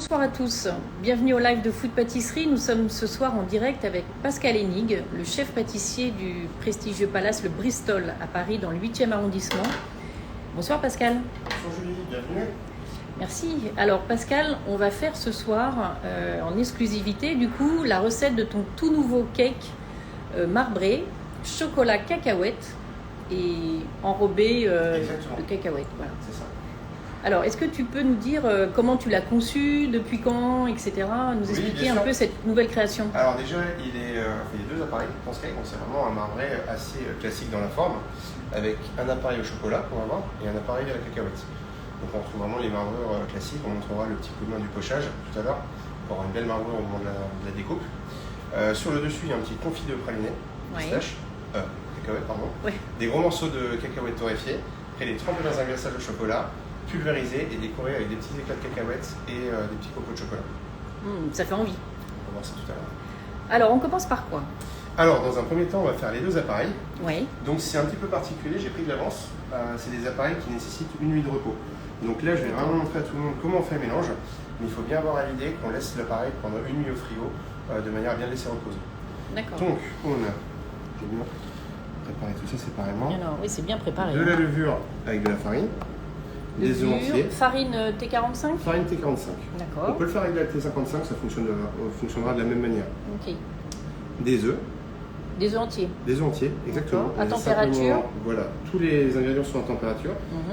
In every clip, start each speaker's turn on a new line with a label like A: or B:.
A: bonsoir à tous. Bienvenue au live de Food Pâtisserie. Nous sommes ce soir en direct avec Pascal Hennig, le chef pâtissier du prestigieux palace Le Bristol à Paris dans le 8e arrondissement. Bonsoir Pascal.
B: Bonjour Julie, bienvenue.
A: Merci. Alors Pascal, on va faire ce soir en exclusivité du coup la recette de ton tout nouveau cake marbré, chocolat cacahuète et enrobé de cacahuètes. Voilà.
B: C'est ça.
A: Alors, est-ce que tu peux nous dire comment tu l'as conçu, depuis quand, etc. Nous expliquer un peu cette nouvelle création.
B: Alors déjà, il y a deux appareils pour ce cake. C'est vraiment un marbré assez classique dans la forme, avec un appareil au chocolat qu'on va voir et un appareil à la cacahuète. Donc on trouve vraiment les marbrures classiques. On montrera le petit coup de main du pochage tout à l'heure pour avoir une belle marbrure au moment de la découpe. Sur le dessus, il y a un petit confit de praliné, pistache, cacahuète, pardon. Ouais. Des gros morceaux de cacahuètes torréfiées. Après, les tremper dans un glaçage au chocolat, pulvérisé et décoré avec des petits éclats de cacahuètes et des petits copeaux de chocolat.
A: Ça fait envie.
B: On va voir ça tout à l'heure.
A: Alors, on commence par quoi?
B: Alors, dans un premier temps, on va faire les deux appareils.
A: Oui.
B: Donc, c'est un petit peu particulier, j'ai pris de l'avance. C'est des appareils qui nécessitent une nuit de repos. Donc là, je vais vraiment montrer à tout le monde comment on fait le mélange. Mais il faut bien avoir à l'idée qu'on laisse l'appareil pendant une nuit au frigo de manière à bien le laisser reposer.
A: D'accord.
B: Donc, j'ai bien préparé tout ça séparément.
A: Alors, oui, c'est bien préparé.
B: De la levure avec de la farine. Des œufs entiers.
A: Farine T45.
B: Farine T45.
A: D'accord.
B: On peut le faire avec de la T55, ça fonctionnera de la même manière.
A: Ok.
B: Des œufs.
A: Des œufs entiers.
B: Des œufs entiers, exactement.
A: À température.
B: Voilà, tous les ingrédients sont à température.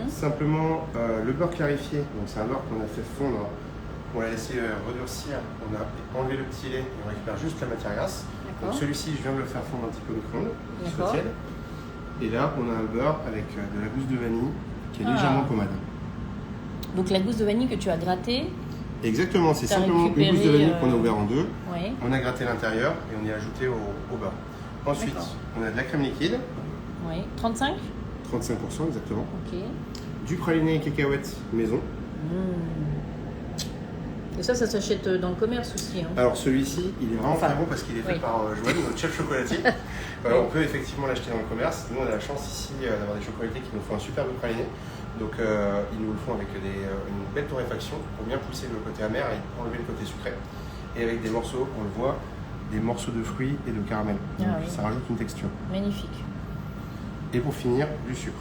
B: Simplement, le beurre clarifié, donc c'est un beurre qu'on a fait fondre. On l'a laissé redurcir, on a enlevé le petit lait et on récupère juste la matière grasse. Donc celui-ci, je viens de le faire fondre un petit peu au micro-ondes, qu'il soit tiède. Et là, on a un beurre avec de la gousse de vanille qui est légèrement pommade.
A: Donc la gousse de vanille que tu as grattée.
B: Exactement, c'est simplement une gousse de vanille qu'on a ouvert en deux.
A: Ouais.
B: On a gratté l'intérieur et on y a ajouté au beurre. Ensuite, on a de la crème liquide.
A: Oui. 35 ?
B: 35% exactement.
A: Ok.
B: Du praliné et cacahuètes maison.
A: Et ça s'achète dans le commerce aussi. Hein.
B: Alors celui-ci, il est vraiment très bon parce qu'il est fait par Joël, notre chef chocolatier. On peut effectivement l'acheter dans le commerce. Nous, on a la chance ici d'avoir des chocolatiers qui nous font un superbe praliné. Donc ils nous le font avec une belle torréfaction pour bien pousser le côté amer et enlever le côté sucré. Et avec des morceaux, on le voit, des morceaux de fruits et de caramel. Donc ça rajoute une texture.
A: Magnifique.
B: Et pour finir, du sucre.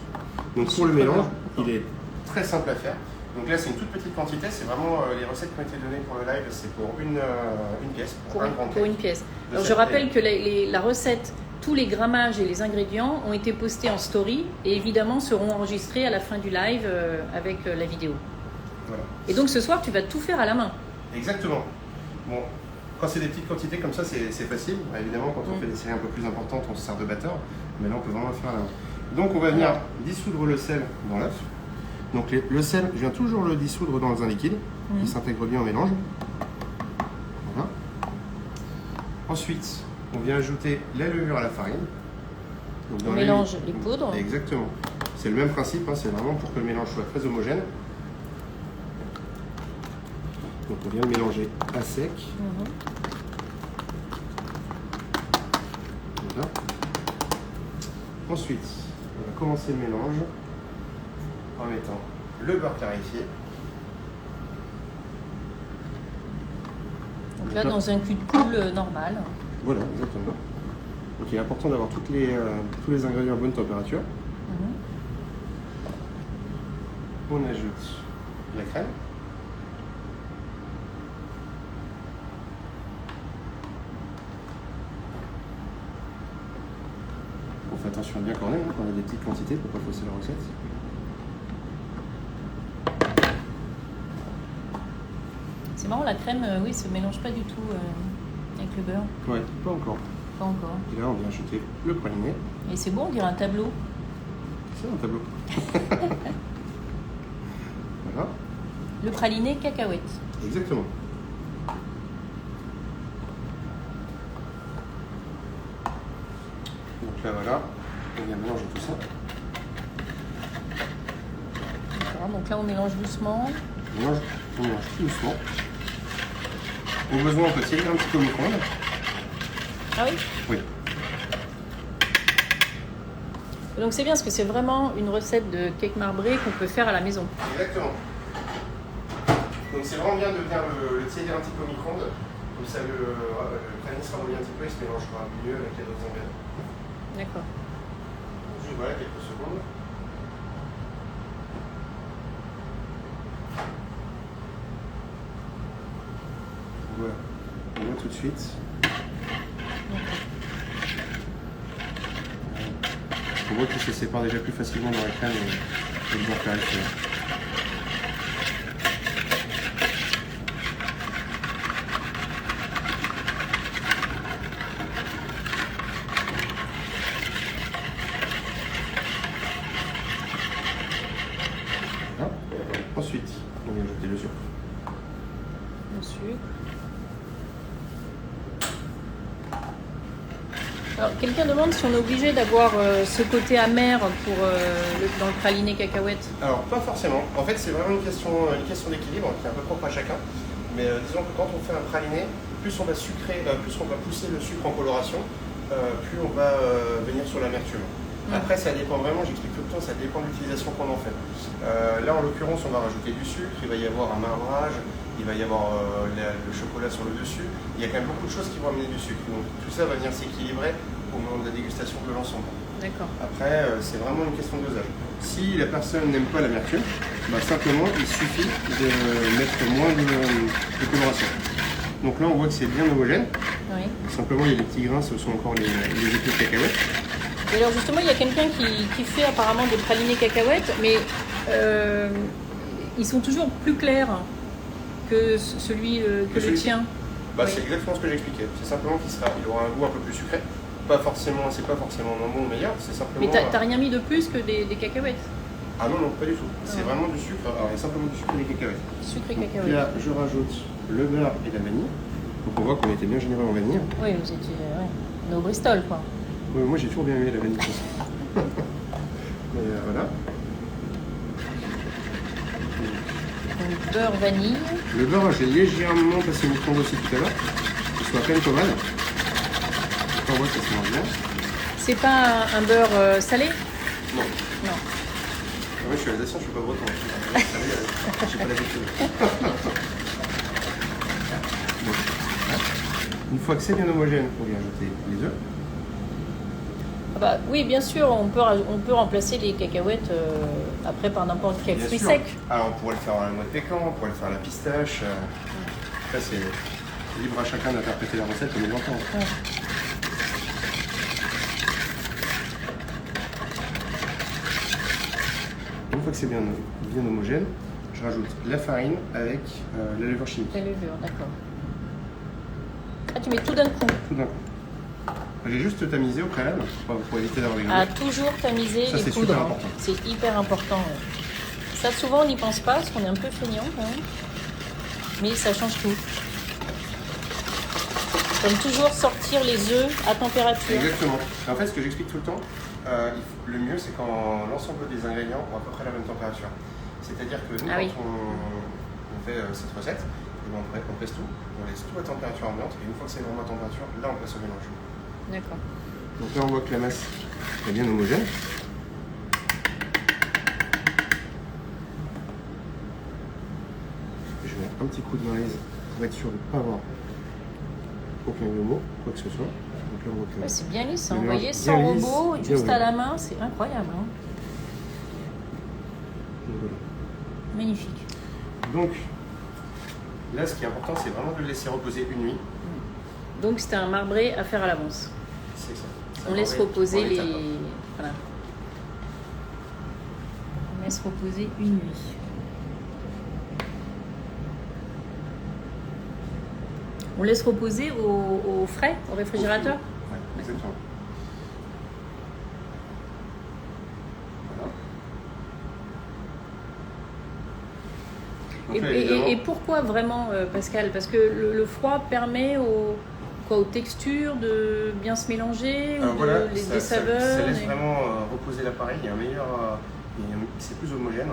B: Donc pour le mélange, il est très simple à faire. Donc là, c'est une toute petite quantité. C'est vraiment les recettes qui ont été données pour le live, c'est pour une pièce.
A: Pour une pièce. Alors je rappelle que la recette, tous les grammages et les ingrédients ont été postés en story et évidemment seront enregistrés à la fin du live avec la vidéo.
B: Voilà.
A: Et donc ce soir, tu vas tout faire à la main.
B: Exactement. Bon, quand c'est des petites quantités comme ça, c'est facile. Évidemment, quand on fait des séries un peu plus importantes, on se sert de batteur. Mais là, on peut vraiment le faire à la main. Donc on va venir dissoudre le sel dans l'œuf. Donc le sel, je viens toujours le dissoudre dans un liquide qui s'intègre bien au mélange. Voilà. Ensuite, on vient ajouter la levure à la farine. Donc
A: on mélange les poudres.
B: Exactement. C'est le même principe, hein, c'est vraiment pour que le mélange soit très homogène. Donc on vient le mélanger à sec. Voilà. Ensuite, on va commencer le mélange en mettant le beurre clarifié.
A: Donc là, dans un cul de poule normal.
B: Voilà, exactement. Donc il est important d'avoir tous les ingrédients à bonne température. On ajoute la crème. On fait attention à bien corner quand on a des petites quantités pour ne pas fausser la recette.
A: C'est marrant, la crème, oui, se mélange pas du tout avec le beurre.
B: Ouais, pas encore.
A: Pas encore.
B: Et là, on vient ajouter le praliné.
A: Et c'est bon, on dirait un tableau.
B: C'est un tableau. Voilà.
A: Le praliné cacahuète.
B: Exactement. Donc là, voilà, on vient mélanger tout ça.
A: D'accord, donc là, on mélange doucement.
B: On mélange tout doucement. Au besoin, on peut tirer un petit peu au micro-ondes.
A: Ah oui?
B: Oui.
A: Donc c'est bien parce que c'est vraiment une recette de cake marbré qu'on peut faire à la maison.
B: Exactement. Donc c'est vraiment bien de venir le tiédir un petit peu au micro-ondes, comme ça le praliné sera mouillé un petit peu et se mélangera mieux avec les autres ingrédients.
A: D'accord.
B: Juste voilà, quelques secondes. Voilà, on voit tout de suite. On voit qu'il se sépare déjà plus facilement dans la crème et le beurre clarifié. Ensuite, on vient ajouter le sucre.
A: Le sucre. Alors, quelqu'un demande si on est obligé d'avoir ce côté amer pour, dans le praliné cacahuète.
B: Alors, pas forcément. En fait, c'est vraiment une question d'équilibre qui est un peu propre à chacun. Mais disons que quand on fait un praliné, plus on va sucrer, plus on va pousser le sucre en coloration, plus on va venir sur l'amertume. Après, ça dépend vraiment, j'explique tout le temps, ça dépend de l'utilisation qu'on en fait. Là, en l'occurrence, on va rajouter du sucre, il va y avoir un marbrage, il va y avoir le chocolat sur le dessus. Il y a quand même beaucoup de choses qui vont amener du sucre. Donc, tout ça va venir s'équilibrer au moment de la dégustation de l'ensemble.
A: D'accord.
B: Après, c'est vraiment une question de dosage. Si la personne n'aime pas l'amertume, bah, simplement, il suffit de mettre moins de coloration. Donc là, on voit que c'est bien homogène.
A: Oui.
B: Simplement, il y a des petits grains, ce sont encore les épis de cacahuètes.
A: Et alors justement, il y a quelqu'un qui fait apparemment des pralinés cacahuètes, mais ils sont toujours plus clairs que celui que le tien.
B: Bah,
A: oui.
B: C'est exactement ce que j'expliquais. C'est simplement qu'il aura un goût un peu plus sucré. Pas forcément, c'est pas forcément moins bon ou meilleur, c'est simplement.
A: Mais t'as rien mis de plus que des cacahuètes?
B: Ah non, non, pas du tout. C'est vraiment du sucre. Alors, il y a simplement du sucre et des cacahuètes.
A: Sucre et
B: Donc,
A: cacahuètes.
B: là, je rajoute le beurre et la vanille. Donc on voit qu'on était bien généreux en vanille.
A: Oui, vous étiez on est au Bristol, quoi.
B: Ouais, moi, j'ai toujours bien aimé la vanille. Et voilà.
A: Donc beurre, vanille.
B: Le beurre, j'ai légèrement passé au micro-ondes aussi tout à l'heure. Il soit à peine pommade. On voit que ça se mange bien.
A: C'est pas un beurre salé?
B: Non.
A: Non.
B: Moi, je suis alsacien, je suis pas breton. J'ai pas l'habitude. Bon. Une fois que c'est bien homogène, on vient ajouter les œufs.
A: Ah bah, oui, bien sûr, on peut remplacer les cacahuètes après par n'importe quel
B: Bien
A: fruit
B: sûr.
A: sec.
B: Alors, on pourrait le faire à la noix de pécan, on pourrait le faire à la pistache. Après, c'est libre à chacun d'interpréter la recette comme il l'entend.
A: Ouais.
B: Une fois que c'est bien homogène, je rajoute la farine avec la levure chimique.
A: La levure, d'accord. Ah, tu mets tout d'un coup.
B: Tout d'un coup. J'ai juste tamisé au préalable pour éviter d'avoir des
A: À
B: grains.
A: toujours tamiser
B: Ça,
A: les
B: c'est
A: poudres.
B: super important.
A: C'est hyper important. Ouais. Ça, souvent, on n'y pense pas parce qu'on est un peu feignant quand même. Mais ça change tout. Comme toujours, sortir les œufs à température.
B: Exactement. En fait, ce que j'explique tout le temps, le mieux, c'est quand l'ensemble des ingrédients ont à peu près la même température. C'est-à-dire que nous, quand on fait cette recette, on pèse tout, on laisse tout à température ambiante, et une fois que c'est vraiment à température, là, on passe au mélange.
A: D'accord.
B: Donc là, on voit que la masse est bien homogène. Je mets un petit coup de maryse pour être sûr de ne pas avoir aucun grumeau, quoi que ce soit. Donc là, on voit que
A: Ouais, c'est bien lisse, hein.
B: le
A: Vous
B: mélange
A: voyez,
B: bien
A: sans
B: lisse,
A: robot,
B: bien
A: juste à
B: homogène.
A: la main, c'est incroyable. Hein.
B: Donc, voilà.
A: Magnifique.
B: Donc, là, ce qui est important, c'est vraiment de le laisser reposer une nuit.
A: Donc c'est un marbré à faire à l'avance.
B: C'est ça.
A: On laisse reposer les...
B: étapes.
A: Voilà. On laisse reposer une nuit. On laisse reposer au frais, au réfrigérateur?
B: Ouais, exactement. Voilà. Donc là, évidemment,
A: Et pourquoi vraiment, Pascal? Parce que le froid permet aux textures de bien se mélanger, ou
B: voilà,
A: des saveurs?
B: ça laisse vraiment reposer l'appareil, il y a un meilleur, c'est plus homogène.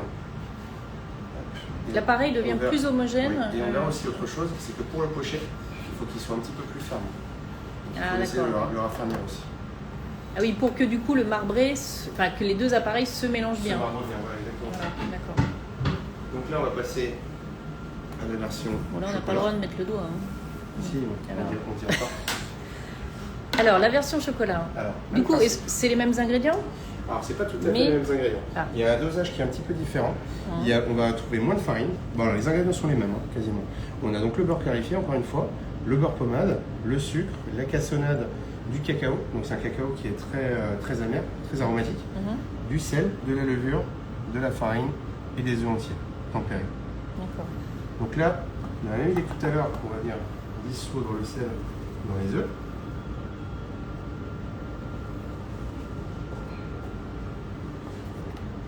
A: L'appareil devient
B: On verra-
A: plus homogène.
B: Oui. Et on verra aussi autre chose, c'est que pour le pocher, il faut qu'il soit un petit peu plus ferme. Donc, il faut
A: Ah,
B: essayer de
A: d'accord.
B: le raffermir aussi.
A: Ah oui, pour que du coup le marbré, enfin que les deux appareils se mélangent bien.
B: Ça va revenir, voilà, exactement.
A: Voilà, d'accord.
B: Donc là, on va passer la version.
A: Bon, là, on n'a pas le droit de mettre le doigt. Hein.
B: Si, on dira pas.
A: Alors, la version chocolat.
B: Alors,
A: du coup, c'est les mêmes ingrédients?
B: Alors, c'est pas tout à fait les mêmes ingrédients.
A: Ah.
B: Il y a un dosage qui est un petit peu différent. On va trouver moins de farine. Bon, alors, les ingrédients sont les mêmes, hein, quasiment. On a donc le beurre clarifié, encore une fois, le beurre pommade, le sucre, la cassonade, du cacao. Donc, c'est un cacao qui est très amer, très aromatique. Du sel, de la levure, de la farine et des œufs entiers tempérés.
A: D'accord.
B: Donc là, on a même idée tout à l'heure, on va venir dissoudre le sel dans les œufs.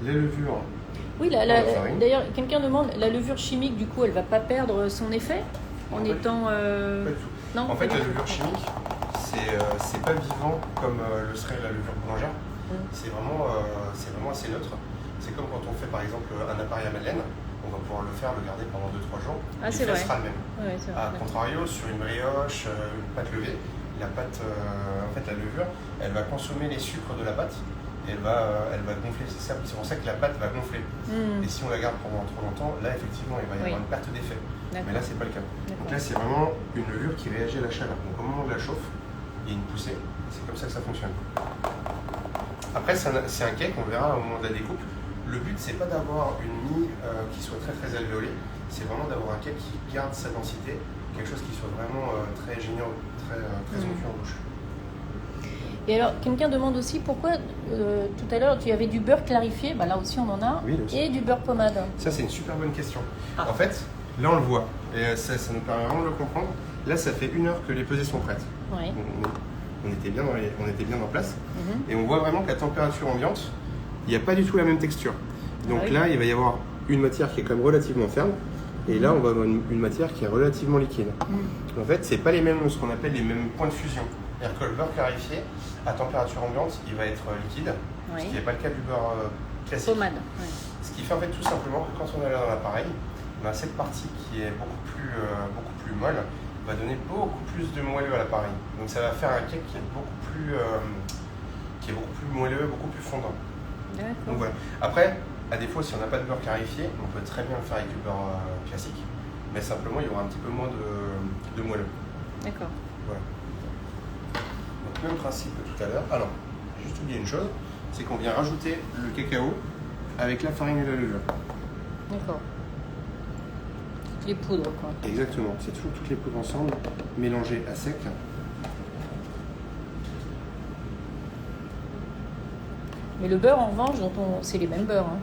B: La levure.
A: Oui, d'ailleurs, quelqu'un demande, la levure chimique, du coup, elle va pas perdre son effet en étant...
B: Pas du tout.
A: Non,
B: en fait, la levure chimique, c'est pas vivant comme le serait la levure boulangère. C'est vraiment assez neutre. C'est comme quand on fait par exemple un appareil à madeleine, on va pouvoir le garder pendant 2-3 jours.
A: Ah, c'est vrai.
B: Sera le même.
A: Ouais, c'est vrai.
B: A contrario, sur une brioche, une pâte levée, la pâte, en fait la levure, elle va consommer les sucres de la pâte et elle va gonfler. C'est pour ça que la pâte va gonfler. Et si on la garde pendant trop longtemps, là effectivement il va y avoir une perte d'effet. Mais là c'est pas le cas. Donc là c'est vraiment une levure qui réagit à la chaleur. Donc au moment où on la chauffe, il y a une poussée. C'est comme ça que ça fonctionne. Après c'est un cake, on verra au moment de la découpe. Le but c'est pas d'avoir une mie qui soit très alvéolée, c'est vraiment d'avoir un cake qui garde sa densité, quelque chose qui soit vraiment très génial, très onctueux en bouche.
A: Et alors, quelqu'un demande aussi pourquoi tout à l'heure tu avais du beurre clarifié, bah là aussi on en a, et du beurre pommade.
B: Ça c'est une super bonne question. En fait, là on le voit, et ça nous permet vraiment de le comprendre. Là ça fait 1 heure que les pesées sont prêtes.
A: Ouais.
B: On était bien en place, et on voit vraiment que la température ambiante, il n'y a pas du tout la même texture. Donc là, il va y avoir une matière qui est quand même relativement ferme, et là, on va avoir une matière qui est relativement liquide. En fait, c'est pas ce qu'on appelle les mêmes points de fusion. C'est-à-dire que le beurre clarifié, à température ambiante, il va être liquide, ce qui n'est pas le cas du beurre classique.
A: Pommade.
B: Ce qui fait en fait tout simplement que quand on est là dans l'appareil, cette partie qui est beaucoup plus molle va donner beaucoup plus de moelleux à l'appareil. Donc ça va faire un cake qui est beaucoup plus moelleux, beaucoup plus fondant. Donc voilà. Après, à défaut, si on n'a pas de beurre clarifié, on peut très bien le faire avec du beurre classique, mais simplement il y aura un petit peu moins de moelleux.
A: D'accord.
B: Voilà. Donc même principe que tout à l'heure. Alors, j'ai juste oublié une chose, c'est qu'on vient rajouter le cacao avec la farine et la levure.
A: D'accord. Toutes les poudres, quoi.
B: Exactement, c'est toujours toutes les poudres ensemble, mélangées à sec.
A: Mais le beurre, en revanche, c'est les mêmes beurres. Hein.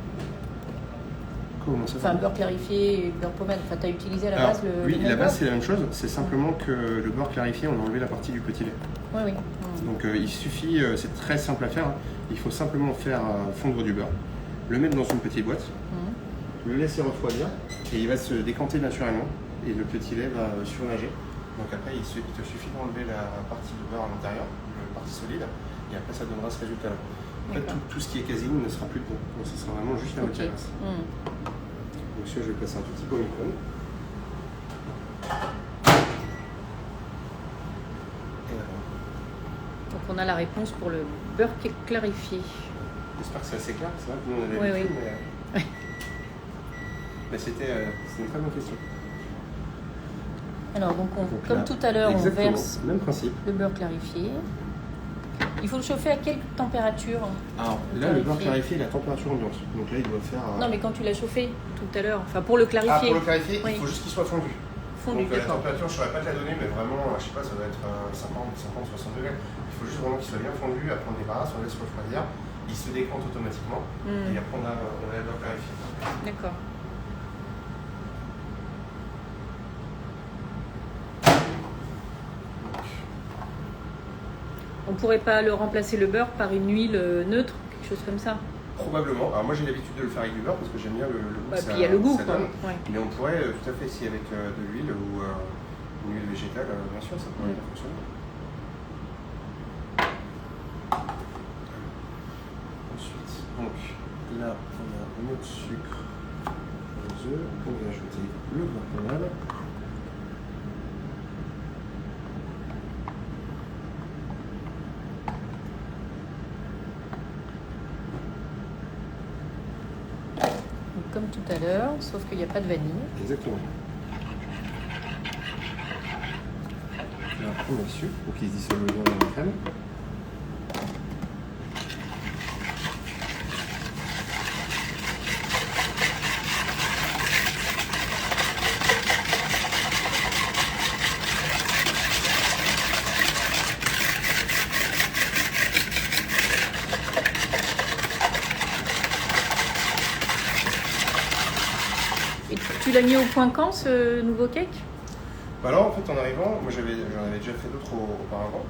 B: Comment ça?
A: Enfin, beurre clarifié et beurre pommade. Enfin, tu as utilisé à la base le.
B: Oui,
A: même
B: la base
A: beurre.
B: c'est la même chose, c'est simplement que le beurre clarifié, on a enlevé la partie du petit lait.
A: Oui.
B: Donc il suffit, c'est très simple à faire, hein. Il faut simplement faire fondre du beurre, le mettre dans une petite boîte, le laisser refroidir et il va se décanter naturellement et le petit lait va surnager. Donc après, il te suffit d'enlever la partie de beurre à l'intérieur, la partie solide, et après ça donnera ce résultat-là. En fait, tout ce qui est caséine ne sera plus bon. Donc, ce sera vraiment juste la matière grasse. Donc, je vais passer un tout petit peu au micro.
A: Donc, on a la réponse pour le beurre clarifié.
B: J'espère que c'est assez clair. C'est vrai que nous, on avait l'habitude, mais c'était une très bonne question.
A: Alors, donc, comme tout à l'heure, on verse
B: même principe.
A: Le beurre clarifié. Il faut le chauffer à quelle température?
B: Alors là, le beurre clarifié, la température ambiante. Donc là, il doit faire.
A: Non, mais quand tu l'as chauffé tout à l'heure, enfin pour le clarifier.
B: Ah, pour le clarifier, il faut juste qu'il soit fondu.
A: Donc
B: la température, je ne saurais pas te la donner, mais vraiment, je sais pas, ça doit être 50, 60 degrés. Il faut juste vraiment qu'il soit bien fondu. Après, on débarrasse, on laisse refroidir. Il se décante automatiquement. Et après, on a le beurre clarifié.
A: D'accord. On pourrait pas le remplacer le beurre par une huile neutre, quelque chose comme ça?
B: Probablement. Alors moi j'ai l'habitude de le faire avec du beurre parce que j'aime bien le goût.
A: Puis il y a le goût, quoi.
B: Mais on pourrait tout à fait essayer avec de l'huile ou une huile végétale, bien sûr, ça pourrait bien fonctionner. Ensuite, donc là on a notre sucre, les œufs, on va ajouter le beurre pommade.
A: Comme tout à l'heure, sauf qu'il n'y a pas de vanille.
B: Exactement. on met dessus pour qu'il se dissolve bien dans la crème.
A: Et tu l'as mis au point quand ce nouveau cake?
B: Bah alors en fait en arrivant, moi j'en avais déjà fait d'autres auparavant.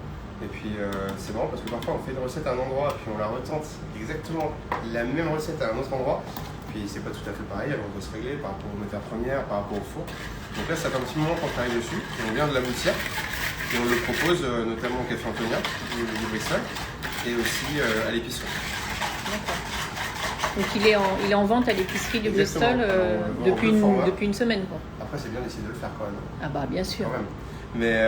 B: Et puis c'est marrant parce que parfois on fait une recette à un endroit puis on la retente exactement la même recette à un autre endroit. Puis c'est pas tout à fait pareil, alors on doit se régler par rapport aux matières premières, par rapport au four. Donc là ça fait un petit moment qu'on travaille dessus, et on vient de l'aboutir. Et on le propose notamment au Café Antonia du Bristol et aussi à l'épicerie.
A: D'accord. Donc il est en vente à l'épicerie du Bristol depuis une semaine, quoi.
B: Après c'est bien d'essayer de le faire quand même.
A: Ah bah bien sûr.
B: Quand même. Mais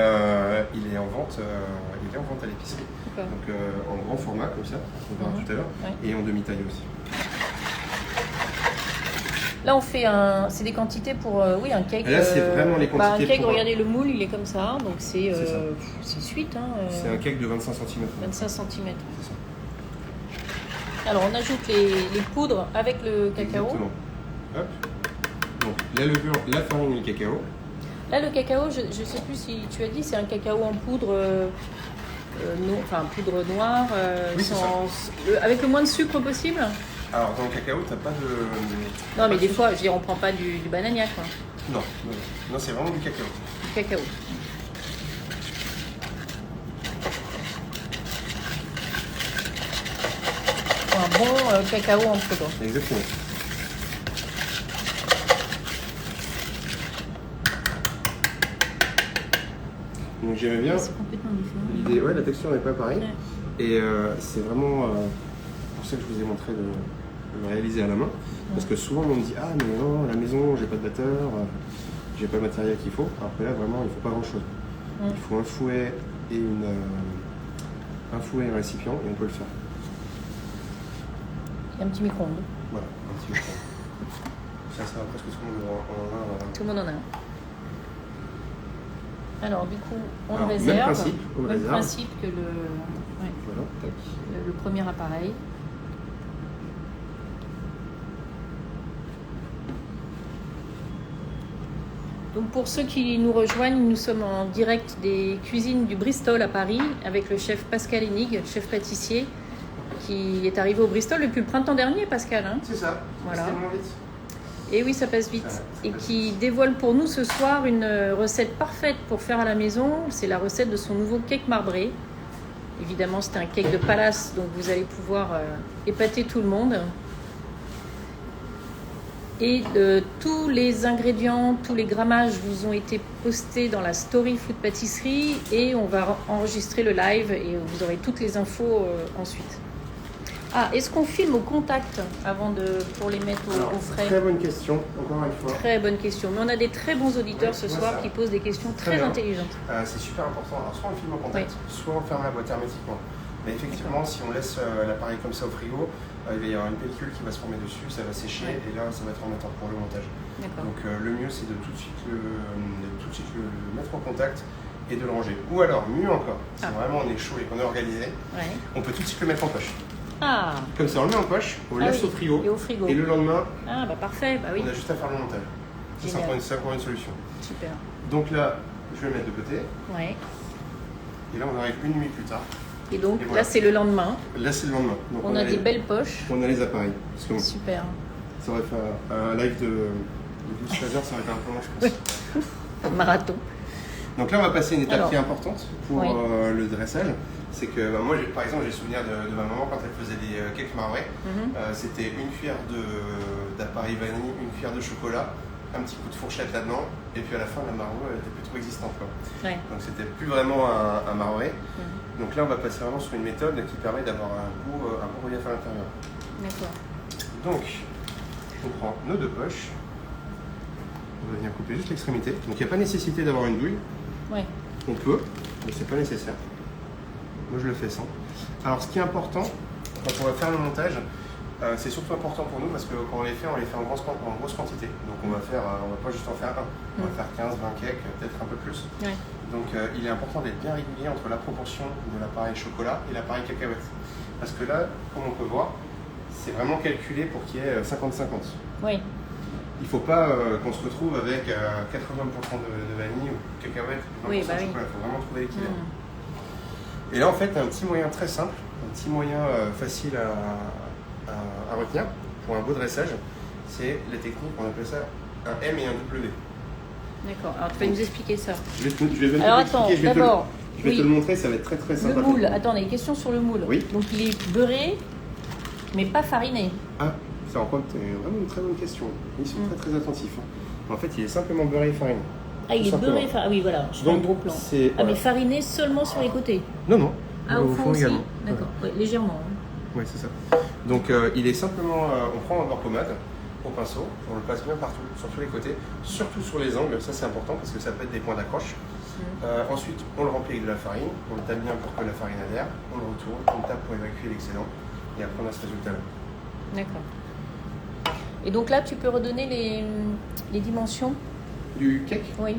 B: il est en vente à l'épicerie. Donc en grand format comme ça, on verra tout à l'heure, et en demi-taille aussi.
A: Là on fait c'est des quantités pour un cake.
B: Là c'est vraiment les quantités.
A: Un cake, regardez le moule, il est comme ça, donc c'est suite.
B: C'est un cake de 25 cm.
A: 25 cm.
B: C'est ça.
A: Alors on ajoute les poudres avec le cacao.
B: Exactement. Hop. Donc la levure, la farine et le cacao.
A: Là le cacao, je ne sais plus si tu as dit, c'est un cacao en poudre, poudre noire,
B: Oui,
A: avec le moins de sucre possible.
B: Alors dans le cacao, t'as pas de...
A: Non mais des fois, je veux dire, on prend pas du bananiac, quoi.
B: Non, c'est vraiment du cacao.
A: Du cacao. Un bon cacao en poudre.
B: Exactement. Donc j'aimais bien.
A: C'est complètement différent.
B: Ouais, la texture n'est pas pareille. Ouais. Et c'est vraiment pour ça que je vous ai montré de le réaliser à la main. Parce que souvent on me dit ah mais non, à la maison j'ai pas de batteur, j'ai pas le matériel qu'il faut. Alors que là vraiment il faut pas grand chose. Il faut un fouet et un récipient et on peut le faire.
A: Et un petit micro-ondes.
B: Voilà, un petit micro-ondes. Ça va presque tout le monde en a.
A: Tout le monde en a un. Alors du coup, on le réserve.
B: Même
A: principe que
B: voilà,
A: le premier appareil. Donc pour ceux qui nous rejoignent, nous sommes en direct des cuisines du Bristol à Paris avec le chef Pascal Hennig, chef pâtissier, qui est arrivé au Bristol depuis le printemps dernier, Pascal. Hein,
B: c'est ça,
A: voilà.
B: C'est tellement vite.
A: Et oui, ça passe vite. Et qui dévoile pour nous ce soir une recette parfaite pour faire à la maison. C'est la recette de son nouveau cake marbré. Évidemment, c'est un cake de palace, donc vous allez pouvoir épater tout le monde. Et tous les ingrédients, tous les grammages vous ont été postés dans la story Food Pâtisserie et on va enregistrer le live et vous aurez toutes les infos ensuite. Ah, est-ce qu'on filme au contact pour les mettre au frais?
B: Très bonne question, encore une fois.
A: Très bonne question. Mais on a des très bons auditeurs ce soir qui posent des questions très intelligentes.
B: C'est super important. Alors, soit on filme au contact, soit on ferme la boîte hermétiquement. Mais effectivement, si on laisse l'appareil comme ça au frigo, il va y avoir une pellicule qui va se former dessus, ça va sécher et là, ça va être embêtant pour le montage. Donc, le mieux, c'est de tout de suite le mettre en contact et de le ranger. Ou alors, mieux encore, si vraiment on est chaud et qu'on est organisé, on peut tout de suite le mettre en poche.
A: Ah.
B: Comme ça, on le met en poche, on le laisse au frigo, et le lendemain,
A: parfait,
B: on a juste à faire le montage. C'est encore une solution.
A: Super.
B: Donc là, je vais le mettre de côté.
A: Ouais.
B: Et là, on arrive une nuit plus tard.
A: Et donc là, c'est le lendemain.
B: Là, c'est le lendemain. Donc,
A: on a des belles poches.
B: On a les appareils.
A: Super.
B: Ça aurait fait un live de 12-13 heures, ça aurait été un peu long, je pense.
A: Un marathon.
B: Donc là, on va passer une étape qui est importante pour le dressage. C'est que moi, par exemple, j'ai le souvenir de ma maman quand elle faisait des cakes marbrés. C'était une cuillère d'appareil vanille, une cuillère de chocolat, un petit coup de fourchette là-dedans, et puis à la fin, la marbrée n'était plus trop existante. Donc c'était plus vraiment un marbré. Donc là, on va passer vraiment sur une méthode qui permet d'avoir un bon relief à l'intérieur.
A: D'accord.
B: Donc, on prend nos deux poches. On va venir couper juste l'extrémité. Donc il n'y a pas nécessité d'avoir une douille. On peut, mais c'est pas nécessaire. Moi je le fais sans. Alors ce qui est important, quand on va faire le montage, c'est surtout important pour nous parce que quand on les fait en grosse quantité. Donc on va pas juste en faire un, on va faire 15, 20 cakes, peut-être un peu plus. Donc il est important d'être bien régulier entre la proportion de l'appareil chocolat et l'appareil cacahuète. Parce que là, comme on peut voir, c'est vraiment calculé pour qu'il y ait 50-50.
A: Oui.
B: Il ne faut pas qu'on se retrouve avec 80% de vanille ou de cacahuète, 20%
A: Oui,
B: de chocolat.
A: oui.
B: Il faut vraiment trouver l'équilibre. Et là, en fait, un petit moyen très simple, un petit moyen facile à retenir pour un beau dressage, c'est la technique, on appelle ça un M et un W.
A: D'accord, alors tu vas nous expliquer ça.
B: Je vais même
A: Alors
B: te
A: attends,
B: l'expliquer,
A: d'abord,
B: je vais te le montrer, ça va être très très simple.
A: le moule, attendez, question sur le moule.
B: Oui.
A: Donc il est beurré, mais pas fariné.
B: Ah, c'est vraiment une très bonne question. Ils sont très très attentifs. En fait, il est simplement beurré et fariné.
A: Ah, il est beurré, ah oui, voilà, je fais un gros plan. Ah,
B: voilà.
A: mais fariné seulement sur les côtés.
B: Non, non.
A: Ah, au fond aussi.
B: également.
A: D'accord, ouais, légèrement.
B: Oui, c'est ça. Donc, il est simplement, on prend un beurre pommade au pinceau, on le passe bien partout, sur tous les côtés, surtout sur les angles, ça c'est important parce que ça peut être des points d'accroche. Ensuite, on le remplit avec de la farine, on le tape bien pour que la farine adhère, on le retourne, on le tape pour évacuer l'excédent, et après on a ce résultat-là.
A: D'accord. Et donc là, tu peux redonner les dimensions
B: Du cake?
A: Oui.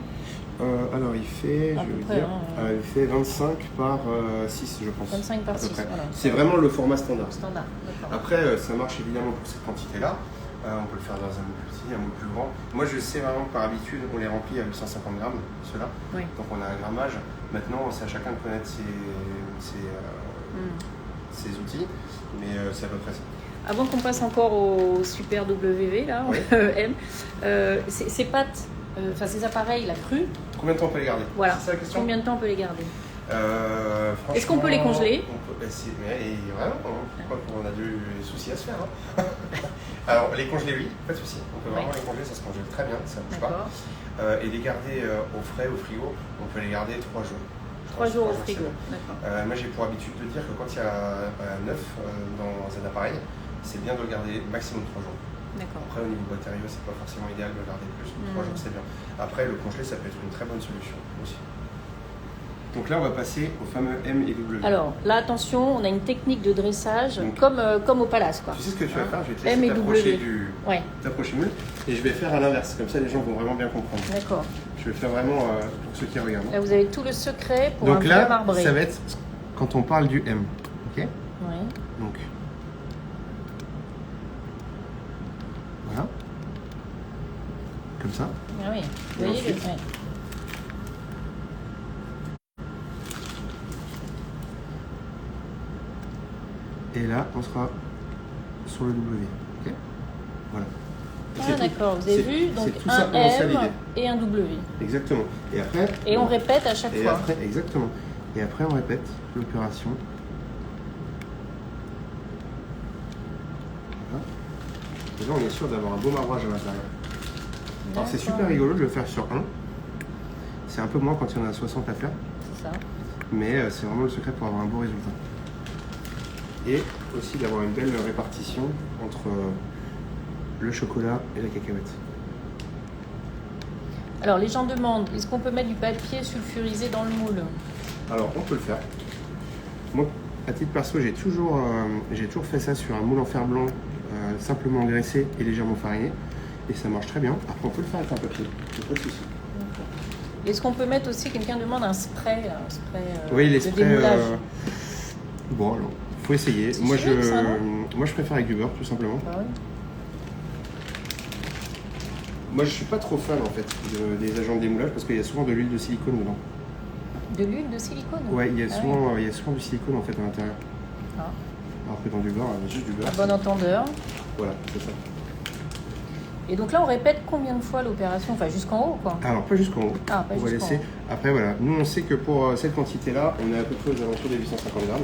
B: Alors il fait,
A: À
B: je
A: peu
B: vais
A: près,
B: dire, il fait 25 par 6 je pense.
A: 25 par
B: à peu
A: 6,
B: près.
A: voilà.
B: C'est vraiment le format standard.
A: Standard, d'accord.
B: Après, ça marche évidemment pour cette quantité-là. On peut le faire dans un moule plus petit, un moule plus grand. Moi, je sais vraiment que par habitude, on les remplit à 850 grammes, ceux-là.
A: Oui.
B: Donc, on a un grammage. Maintenant, c'est à chacun de connaître ses outils, mais c'est à peu près ça.
A: Avant qu'on passe encore au Super WV, là,
B: Oui.
A: M, ces pâtes, enfin ces appareils, la crue,
B: Combien de temps on peut les garder?
A: voilà.
B: C'est ça la question?
A: Combien de temps on peut les garder?
B: Est-ce
A: qu'on peut les congeler?
B: Mais vraiment, pourquoi on a des soucis à se faire. Hein. Alors, les congeler, oui, pas de souci. On peut vraiment les congeler, ça se congèle très bien, ça ne bouge pas. Et les garder au frais, au frigo, on peut les garder 3 jours.
A: 3 jours au frigo, d'accord.
B: Moi, j'ai pour habitude de dire que quand il y a un œuf dans un appareil, c'est bien de le garder maximum 3 jours.
A: D'accord.
B: Après, au niveau matériaux, c'est pas forcément idéal de le garder plus. 3 jours, c'est bien. Après, le congeler, ça peut être une très bonne solution aussi. Donc là, on va passer au fameux M et W.
A: Alors là, attention, on a une technique de dressage
B: donc,
A: comme au palace, quoi.
B: Tu sais ce que tu vas faire? Je vais te
A: M et
B: laisser
A: W.
B: t'approcher moule et je vais faire à l'inverse. Comme ça, les gens vont vraiment bien comprendre.
A: D'accord.
B: Je vais le faire vraiment pour ceux qui regardent.
A: Là, vous avez tout le secret pour
B: donc
A: un
B: là,
A: vrai marbré.
B: ça va être quand on parle du M. Ok?
A: Oui.
B: Donc, voilà. Comme ça.
A: Ah oui. Vous
B: Et
A: voyez,
B: ensuite,
A: ouais.
B: Et là, on sera sur le W. Ok? Voilà. Et
A: Ah
B: c'est tout.
A: d'accord, vous avez vu, donc
B: c'est tout
A: un
B: simplement ça
A: M
B: l'idée.
A: et un W.
B: Exactement. Et après.
A: Et on répète à chaque
B: Et
A: fois.
B: après, exactement. Et après, on répète l'opération. Voilà. Et là, on est sûr d'avoir un beau marbrage à l'intérieur. Alors, c'est super rigolo de le faire sur un. C'est un peu moins quand il y en a 60 à faire.
A: C'est ça.
B: Mais c'est vraiment le secret pour avoir un beau résultat. Et aussi d'avoir une belle répartition entre le chocolat et la cacahuète.
A: Alors les gens demandent, est-ce qu'on peut mettre du papier sulfurisé dans le moule?
B: Alors on peut le faire. Moi, à titre perso, j'ai toujours fait ça sur un moule en fer blanc, simplement engraissé et légèrement fariné. Et ça marche très bien. Après, on peut le faire avec un papier, pas de souci.
A: Est-ce qu'on peut mettre aussi, quelqu'un demande un spray,
B: oui, les
A: de
B: sprays.
A: démoulage.
B: Bon, alors, faut essayer.
A: C'est
B: Moi,
A: chimique, ça, non
B: moi, je préfère avec du beurre, tout simplement.
A: Bah oui.
B: Moi, je suis pas trop fan en fait des agents de démoulage parce qu'il y a souvent de l'huile de silicone dedans.
A: De l'huile de silicone?
B: Ouais, il y a souvent du silicone en fait à l'intérieur.
A: Ah.
B: Alors que dans du beurre, il y a juste du beurre.
A: À bon entendeur.
B: Voilà, c'est ça.
A: Et donc là, on répète combien de fois l'opération? Enfin, jusqu'en haut, quoi.
B: Alors, pas jusqu'en haut.
A: Ah, pas
B: on va
A: jusqu'en
B: laisser.
A: haut.
B: Après, voilà. Nous, on sait que pour cette quantité-là, on est à peu près aux alentours des 850 grammes.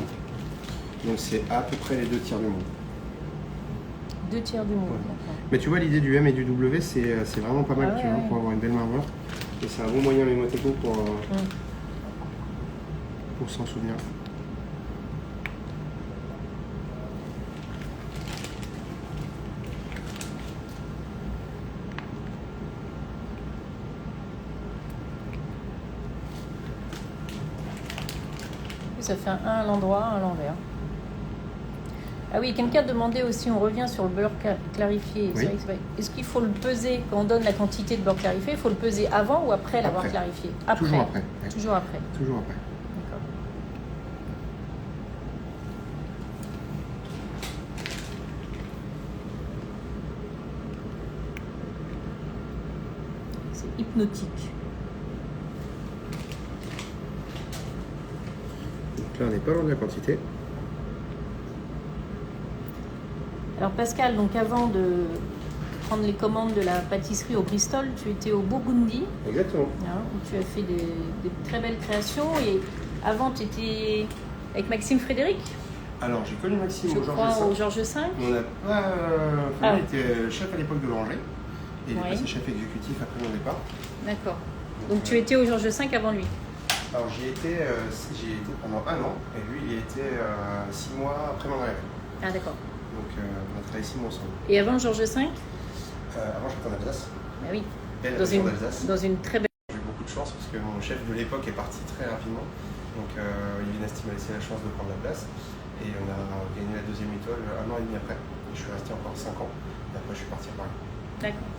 B: Donc, c'est à peu près les 2 tiers du moule.
A: 2 tiers du moule.
B: Ouais.
A: D'accord.
B: Mais tu vois, l'idée du M et du W, c'est vraiment pas mal
A: Ah ouais,
B: tu vois,
A: ouais.
B: pour avoir une belle marbrure. Et c'est un bon moyen mémotechnique pour s'en souvenir.
A: Ça fait un à l'endroit, un à l'envers. Ah oui, quelqu'un demandait aussi, on revient sur le beurre clarifié.
B: Oui.
A: Est-ce qu'il faut le peser, quand on donne la quantité de beurre clarifié, il faut le peser avant ou après l'avoir clarifié? Après.
B: Toujours après. Oui.
A: Toujours après.
B: Toujours après.
A: D'accord. C'est hypnotique.
B: Donc là, on n'est pas loin de la quantité.
A: Alors Pascal, donc avant de prendre les commandes de la pâtisserie au Bristol, tu étais au Burgundy,
B: Exactement.
A: hein, où tu as fait des très belles créations. Et avant, tu étais avec Maxime Frédéric,
B: Alors, j'ai connu Maxime
A: je
B: au Georges
A: crois,
B: V.
A: au Georges V.
B: On n'a pas.
A: Ah.
B: Il était chef à l'époque de l'Oranger. Et il est
A: Oui.
B: passé chef exécutif après mon départ.
A: D'accord. Donc tu étais au Georges V avant lui.
B: Alors, j'y étais pendant 1 an. Et lui, il y était 6 mois après mon arrivée.
A: Ah d'accord.
B: Donc, on a travaillé 6 mois ensemble.
A: Et avant le Georges V?
B: Avant, j'étais en Alsace.
A: Bah oui,
B: Belle
A: dans
B: région d'Alsace.
A: une très belle...
B: J'ai eu beaucoup de chance parce que mon chef de l'époque est parti très rapidement. Donc, Yves m'a laissé la chance de prendre la place. Et on a gagné la 2e étoile 1 an et demi après. Et je suis resté encore 5 ans. Et après, je suis parti à Paris.
A: D'accord.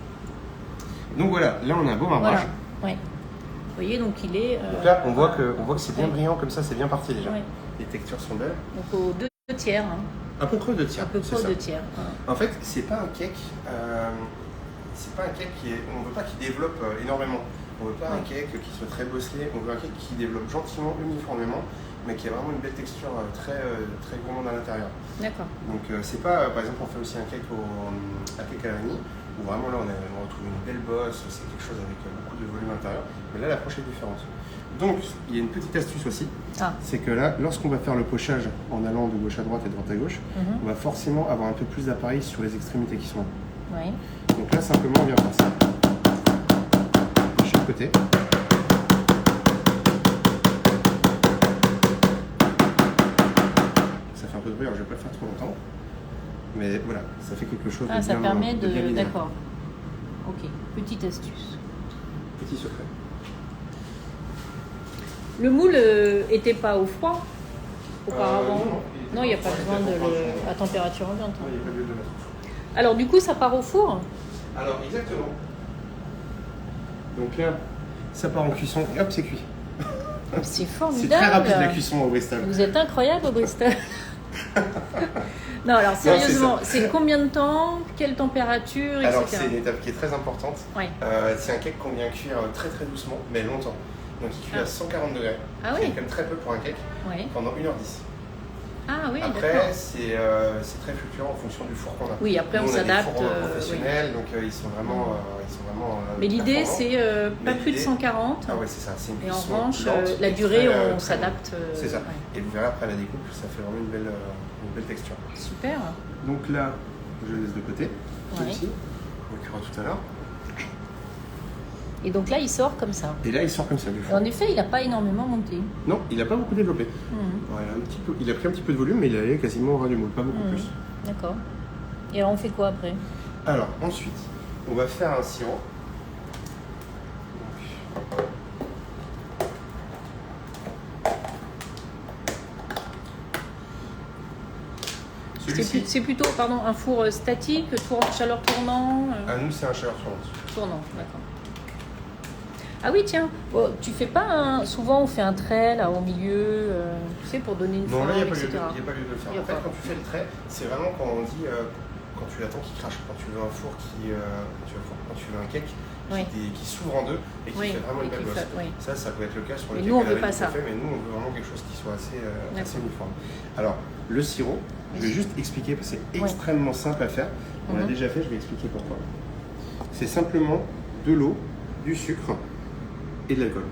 B: Donc voilà, là, on a un beau marbrage.
A: Voilà. Ouais. Vous voyez, donc il est...
B: Donc là, on voit que c'est bien brillant comme ça, c'est bien parti déjà.
A: Ouais.
B: Les textures sont belles.
A: Donc aux 2 tiers. Hein.
B: À peu près 2 tiers.
A: À peu
B: c'est
A: près
B: ça.
A: 2 tiers. Voilà.
B: En fait, c'est pas un cake. On veut pas qu'il développe énormément. On veut pas un cake qui soit très bosselé. On veut un cake qui développe gentiment, uniformément, mais qui a vraiment une belle texture très gourmande à l'intérieur.
A: D'accord.
B: Donc c'est pas, par exemple, on fait aussi un cake à cake à la vanille, où vraiment là on retrouve une belle bosse, c'est quelque chose avec beaucoup de volume à l'intérieur. Mais là l'approche est différente. Donc il y a une petite astuce aussi, c'est que là, lorsqu'on va faire le pochage en allant de gauche à droite et de droite à gauche, on va forcément avoir un peu plus d'appareil sur les extrémités qui sont là.
A: Oui.
B: Donc là simplement on vient faire ça. De chaque côté. Ça fait un peu de bruit, alors je vais pas le faire trop longtemps. Mais voilà, ça fait quelque chose de bien.
A: Ça permet
B: de bien
A: de...
B: linéaire.
A: D'accord. Ok, petite astuce.
B: Petit secret.
A: Le moule était pas au froid auparavant?
B: Non,
A: Il n'y a pas besoin de à température ambiante.
B: Non, il n'y a pas lieu de le mettre au four.
A: Alors du coup, ça part au four?
B: Alors, exactement. Donc là, ça part en cuisson et hop, c'est cuit.
A: C'est
B: C'est
A: formidable.
B: très rapide la cuisson au Bristol.
A: Vous êtes incroyable au Bristol. Non, alors sérieusement, c'est combien de temps? Quelle température, etc.
B: Alors, c'est une étape qui est très importante.
A: Ouais.
B: C'est un cake qu'on vient cuire très très doucement, mais longtemps. Donc, il cuit à 140 degrés.
A: Ah
B: C'est
A: oui.
B: quand même très peu pour un cake,
A: Ouais.
B: pendant 1h10.
A: Ah oui,
B: Après,
A: d'accord.
B: c'est très fluctuant en fonction du four qu'on a.
A: Oui, après
B: Nous,
A: on
B: a des
A: s'adapte.
B: fours professionnels, donc ils sont vraiment.
A: Mais l'idée,
B: performants.
A: c'est pas
B: Mais
A: plus de
B: l'idée-
A: 140.
B: Ah ouais, c'est ça. C'est une
A: Et en
B: cuisson
A: revanche,
B: lente
A: la
B: et
A: durée,
B: très,
A: on
B: très
A: s'adapte.
B: longue. C'est ça.
A: Ouais.
B: Et vous verrez après la découpe, ça fait vraiment une belle texture.
A: Super.
B: Donc là, je laisse de côté.
A: Ouais.
B: Ici, on cuira tout à l'heure.
A: Et donc là, il sort comme ça.
B: Et là, il sort comme ça du
A: Et
B: four.
A: en effet, il n'a pas énormément monté.
B: Non, il n'a pas beaucoup développé.
A: Mhm.
B: Ouais, il a pris un petit peu de volume, mais il allait quasiment au ras du moule, pas beaucoup
A: Mhm.
B: plus.
A: D'accord. Et alors, on fait quoi après?
B: Alors, ensuite, on va faire un sirop. Celui-ci,
A: C'est plutôt un four statique, chaleur tournant
B: à nous, c'est un chaleur tournante.
A: Tournant, d'accord. Ah oui, tiens, tu fais pas souvent on fait un trait là au milieu, tu sais, pour donner une
B: Non,
A: forme,
B: là, il n'y a pas
A: etc.
B: lieu de le faire.
A: Il y a
B: En fait,
A: pas.
B: quand tu fais le trait, c'est vraiment quand on dit, quand tu attends qu'il crache, quand tu veux un four quand tu veux un cake
A: Oui.
B: qui s'ouvre en deux et qui
A: Oui,
B: fait vraiment
A: et
B: une belle
A: qui
B: bosse.
A: fait- oui.
B: Ça peut être le cas sur les
A: Mais
B: cakes
A: nous, on
B: à la
A: veut pas
B: vanille qu'on
A: ça.
B: fait, mais nous, on veut vraiment quelque chose qui soit assez
A: D'accord.
B: uniforme. Alors, le sirop, je vais juste expliquer parce que c'est
A: Oui.
B: extrêmement simple à faire. On l'a
A: Mhm.
B: déjà fait, je vais expliquer pourquoi. C'est simplement de l'eau, du sucre et de l'alcool.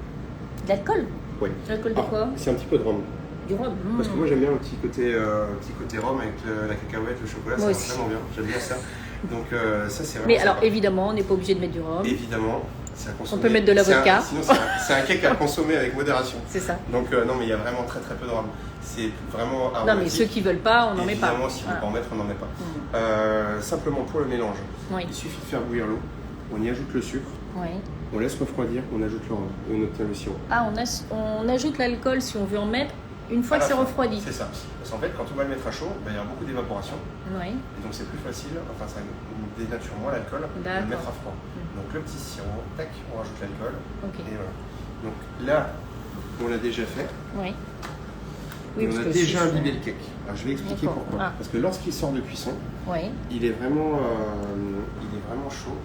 A: De l'alcool?
B: Oui.
A: L'alcool de quoi?
B: C'est un petit peu de rhum.
A: Du rhum.
B: Parce que moi j'aime bien le petit côté rhum avec la cacahuète, le chocolat,
A: Moi
B: ça
A: aussi.
B: va vraiment bien. J'aime bien ça. Donc ça c'est vraiment.
A: Mais alors
B: sympa.
A: évidemment, on n'est pas obligé de mettre du rhum.
B: Évidemment, c'est à consommer.
A: On peut mettre de la vodka.
B: Sinon c'est un cake à consommer avec modération.
A: C'est ça.
B: Donc non mais il y a vraiment très très peu de rhum. C'est vraiment
A: Non,
B: aromatique.
A: mais ceux qui veulent pas, on n'en met pas.
B: Évidemment, si on ne veut
A: Voilà.
B: pas en mettre, on n'en met pas.
A: Mhm.
B: Simplement pour le mélange,
A: Oui.
B: il suffit de faire bouillir l'eau, on y ajoute le sucre,
A: Oui.
B: on laisse refroidir, on ajoute le rhum et on obtient le sirop.
A: Ah, on ajoute l'alcool si on veut en mettre une fois que c'est refroidi.
B: C'est ça. Parce qu'en fait, quand on va le mettre à chaud, il y a beaucoup d'évaporation.
A: Oui.
B: Et donc c'est plus facile, enfin ça dénature moins l'alcool de le mettre à froid. Donc le petit sirop, tac, on rajoute l'alcool.
A: Okay.
B: Et voilà. Donc là, on l'a déjà fait.
A: Oui. Oui,
B: on a déjà imbibé le cake. Alors je vais expliquer pourquoi. Parce que lorsqu'il sort de cuisson, il est vraiment chaud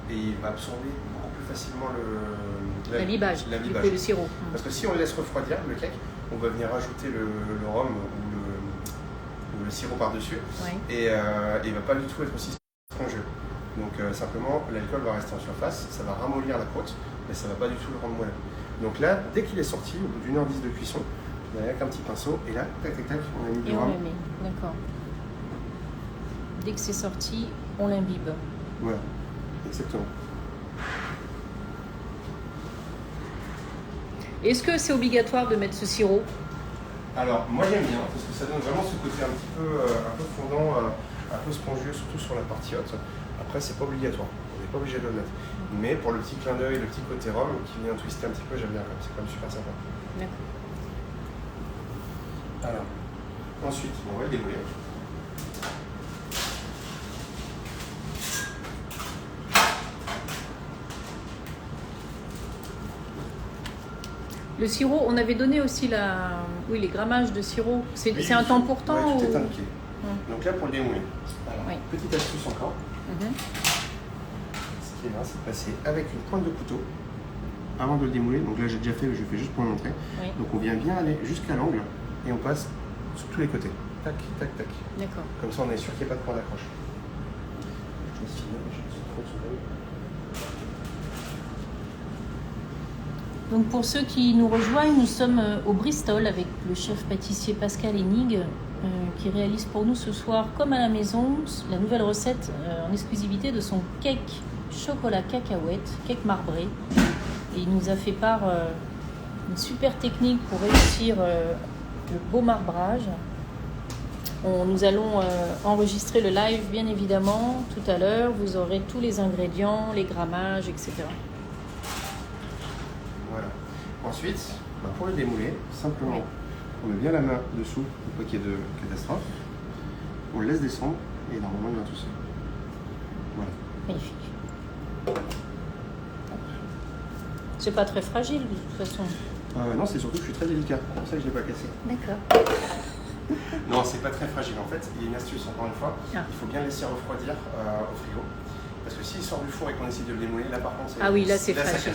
B: et il va absorber beaucoup plus facilement
A: l'imbibage, le sirop.
B: Parce que si on le laisse refroidir, le cake, on va venir rajouter le rhum ou le sirop par-dessus et il ne va pas du tout être aussi spongieux. Donc simplement, l'alcool va rester en surface, ça va ramollir la croûte, mais ça ne va pas du tout le rendre moelleux. Donc là, dès qu'il est sorti, au bout d'une heure 10 de cuisson, on a avec un petit pinceau et là, tac tac tac, on a mis du rhum.
A: D'accord. Dès que c'est sorti, on l'imbibe.
B: Voilà, exactement.
A: Est-ce que c'est obligatoire de mettre ce sirop?
B: Alors, moi j'aime bien, parce que ça donne vraiment ce côté un peu fondant, un peu spongieux, surtout sur la partie haute. Après, c'est pas obligatoire, on n'est pas obligé de le mettre. Mais pour le petit clin d'œil, le petit côté rhum qui vient twister un petit peu, j'aime bien, c'est quand même super sympa.
A: D'accord.
B: Alors, ensuite, on va le démouler.
A: Le sirop, on avait donné aussi les grammages de sirop. C'est un temps pour temps
B: tout est indiqué. Donc là, pour le démouler. Alors, petite astuce encore. Ce qui est bien, c'est de passer avec une pointe de couteau avant de le démouler. Donc là, j'ai déjà fait, je fais juste pour le montrer. Donc on vient bien aller jusqu'à l'angle et on passe sur tous les côtés. Tac, tac, tac.
A: D'accord.
B: Comme ça, on est sûr qu'il n'y a pas de point d'accroche. Je laisse finir, j'ai 30 secondes.
A: Donc pour ceux qui nous rejoignent, nous sommes au Bristol avec le chef pâtissier Pascal Hennig qui réalise pour nous ce soir, comme à la maison, la nouvelle recette en exclusivité de son cake chocolat cacahuète, cake marbré. Et il nous a fait part d'une super technique pour réussir le beau marbrage. Nous allons enregistrer le live bien évidemment tout à l'heure. Vous aurez tous les ingrédients, les grammages, etc.
B: Voilà. Ensuite, pour le démouler, simplement, on met bien la main dessous pour pas qu'il y ait de catastrophe. On le laisse descendre et normalement il va tout seul. Voilà.
A: Magnifique. C'est pas très fragile de toute façon.
B: Non, c'est surtout que je suis très délicat, c'est pour ça que je ne l'ai pas cassé.
A: D'accord.
B: Non, c'est pas très fragile. En fait, il y a une astuce, encore une fois. Il faut bien laisser refroidir au frigo. Parce que s'il sort du four et qu'on essaie de le démouler, là par contre, c'est
A: fragile.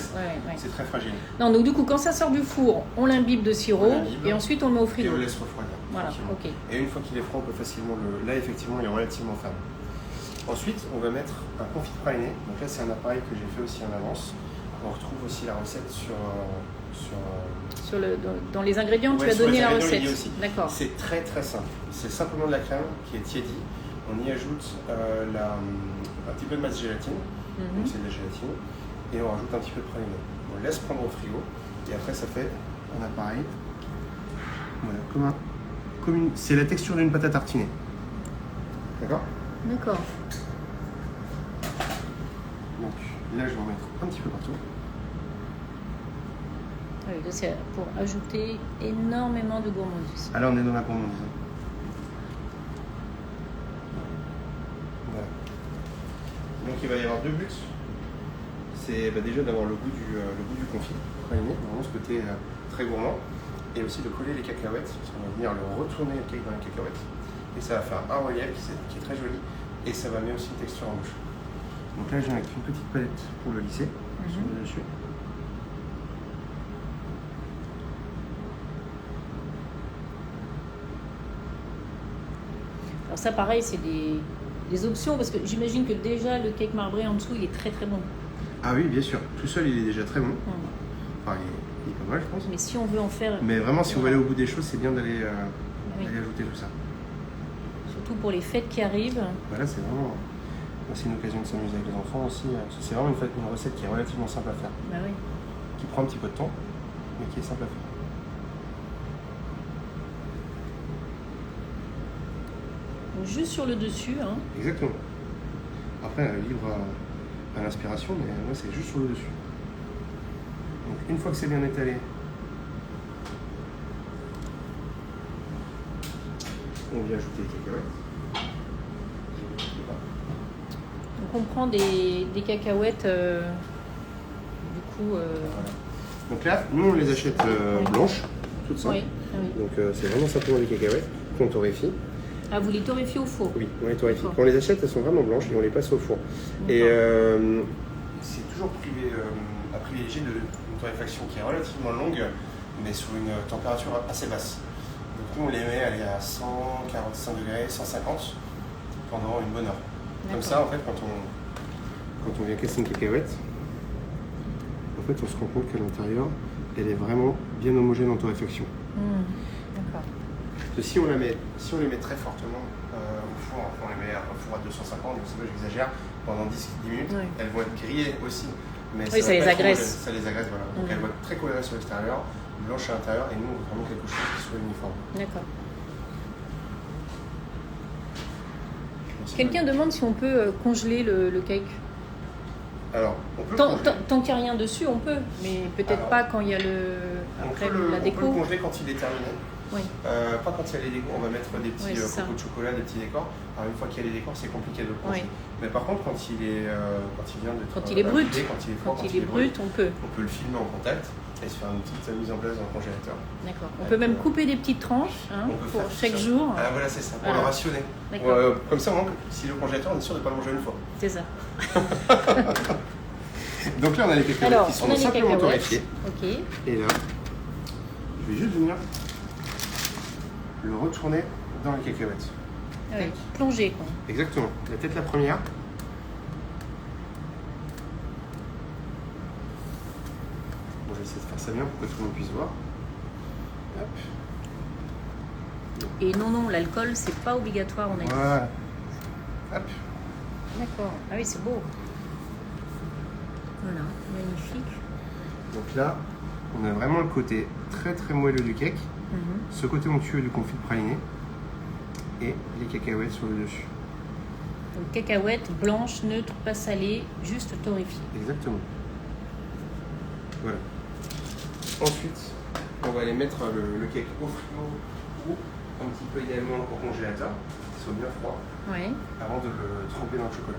B: C'est très fragile.
A: Non, donc du coup, quand ça sort du four, on l'imbibe de sirop et ensuite on le met au frigo.
B: Et on le laisse refroidir.
A: Voilà, ok.
B: Et une fois qu'il est froid, on peut facilement le. Là, effectivement, il est relativement ferme. Ensuite, on va mettre un confit praliné. Donc là, c'est un appareil que j'ai fait aussi en avance. On retrouve aussi la recette
A: dans les ingrédients, tu as donné la recette.
B: D'accord. C'est très très simple. C'est simplement de la crème qui est tiédie. On y ajoute un petit peu de masse de gélatine. Donc c'est de la gélatine. Et on rajoute un petit peu de praliné. On laisse prendre au frigo. Et après, ça fait un appareil. Voilà, c'est la texture d'une pâte à tartiner. D'accord?
A: D'accord.
B: Donc là, je vais en mettre un petit peu partout.
A: C'est pour ajouter énormément de gourmandise.
B: Alors on est dans la gourmandise. Voilà. Donc il va y avoir deux buts. C'est déjà d'avoir le goût du confit praliné, vraiment ce côté très gourmand, et aussi de coller les cacahuètes, parce qu'on va venir le retourner le cake dans les cacahuètes, et ça va faire un relief qui est très joli, et ça va mettre aussi une texture en bouche. Donc là, je viens avec une petite palette pour le lisser sur le dessus.
A: Alors ça, pareil, c'est des options, parce que j'imagine que déjà le cake marbré en dessous, il est très très bon.
B: Ah oui, bien sûr. Tout seul, il est déjà très bon. Enfin, il est pas mal, je pense.
A: Mais si on veut en faire...
B: Mais vraiment, si on veut aller au bout des choses, c'est bien d'aller ajouter tout ça.
A: Surtout pour les fêtes qui arrivent.
B: Voilà, c'est vraiment... C'est une occasion de s'amuser avec les enfants aussi. C'est vraiment une recette qui est relativement simple à faire.
A: Bah oui.
B: Qui prend un petit peu de temps, mais qui est simple à faire.
A: Donc juste sur le dessus. Hein.
B: Exactement. Après, libre à l'inspiration, mais là, c'est juste sur le dessus. Donc une fois que c'est bien étalé, on vient ajouter les cacahuètes.
A: Donc on prend des cacahuètes,
B: Voilà. Donc là, nous on les achète blanches, toutes simples.
A: Oui. Ah oui.
B: Donc c'est vraiment simplement des cacahuètes qu'on torréfie.
A: Ah, vous les torréfiez au four?
B: Oui, on les torréfie. Quand on les achète, elles sont vraiment blanches et on les passe au four. Et c'est toujours à privilégier une torréfaction qui est relativement longue, mais sous une température assez basse. Donc nous on les met à 145 degrés, 150 pendant une bonne heure. Comme ça, en fait, quand on vient casser une cacahuète, en fait, on se rend compte qu'à l'intérieur, elle est vraiment bien homogène en torréfaction.
A: D'accord.
B: Parce que si on les met très fortement au four, on les met au four à 250, donc c'est pas j'exagère, pendant 10 minutes, elles vont être grillées aussi. Mais
A: oui, ça les agresse.
B: Ça les agresse, voilà. Donc elles vont être très colorées sur l'extérieur, blanches à l'intérieur, et nous, on veut vraiment quelque chose qui soit uniforme.
A: D'accord. Quelqu'un demande si on peut congeler le cake.
B: Alors, on peut
A: tant qu'il n'y a rien dessus, on peut, mais peut-être pas quand il y a la déco.
B: On peut le congeler quand il est terminé.
A: Oui.
B: Pas quand il y a les décors, on va mettre des petits cocos de chocolat, des petits décors. Alors une fois qu'il y a les décors, c'est compliqué de le congeler. Mais par contre, quand il vient de
A: quand il est brut,
B: quand il est brut,
A: on peut
B: le filmer en contact et se faire une petite mise en place dans le congélateur.
A: D'accord. On peut même couper des petites tranches pour chaque jour.
B: Ah voilà, c'est ça, pour le rationner. Comme ça, si le congélateur, on est sûr de ne pas le manger une fois.
A: C'est ça.
B: Donc là, on a les cacahuètes qui sont simplement torréfiées.
A: Ok.
B: Et là, je vais juste venir le retourner dans les cacahuètes.
A: Ah oui, plonger quoi.
B: Exactement. La tête la première. Bon, je vais essayer de faire ça bien pour que tout le monde puisse voir. Hop.
A: Et non, l'alcool, c'est pas obligatoire, on a dit.
B: Voilà. Hop.
A: D'accord. Ah oui, c'est beau. Voilà, magnifique.
B: Donc là, on a vraiment le côté très très moelleux du cake, ce côté onctueux du confit de praliné et les cacahuètes sur le dessus.
A: Donc cacahuètes blanches, neutres, pas salées, juste torréfiées.
B: Exactement. Voilà. Ensuite, on va aller mettre le cake au frigo ou un petit peu idéalement au congélateur, qu'il soit bien froid, avant de le tremper dans le chocolat.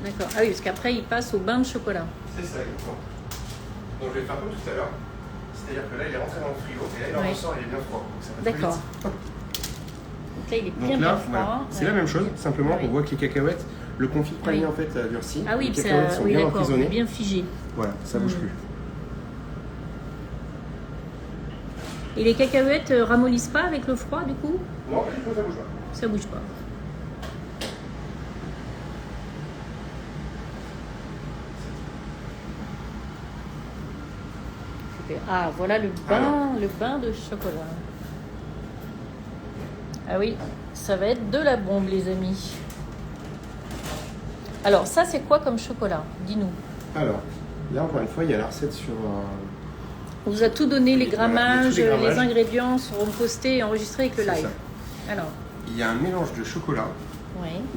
A: D'accord. Ah oui, parce qu'après, il passe au bain de chocolat.
B: C'est ça, exactement. Donc je vais faire comme tout à l'heure. C'est-à-dire que là, il est rentré dans le frigo et là, il en ressort, il est bien froid.
A: D'accord. Donc là, il est bien froid.
B: Voilà. C'est la même chose, simplement, on voit que les cacahuètes, le confit de praliné en fait a durci.
A: Ah oui,
B: les cacahuètes sont bien emprisonnées.
A: Bien figées.
B: Voilà, ça bouge plus.
A: Et les cacahuètes ramollissent pas avec le froid, du coup?
B: Non, pas du tout, ça bouge pas.
A: Ça bouge pas. Ah, voilà le bain de chocolat. Ah oui, ça va être de la bombe, les amis. Alors, ça, c'est quoi comme chocolat? Dis-nous.
B: Alors, là, encore une fois, il y a la recette sur...
A: On vous a tout donné, les grammages,
B: les
A: les ingrédients seront postés et enregistrés avec le live. Alors,
B: il y a un mélange de chocolat,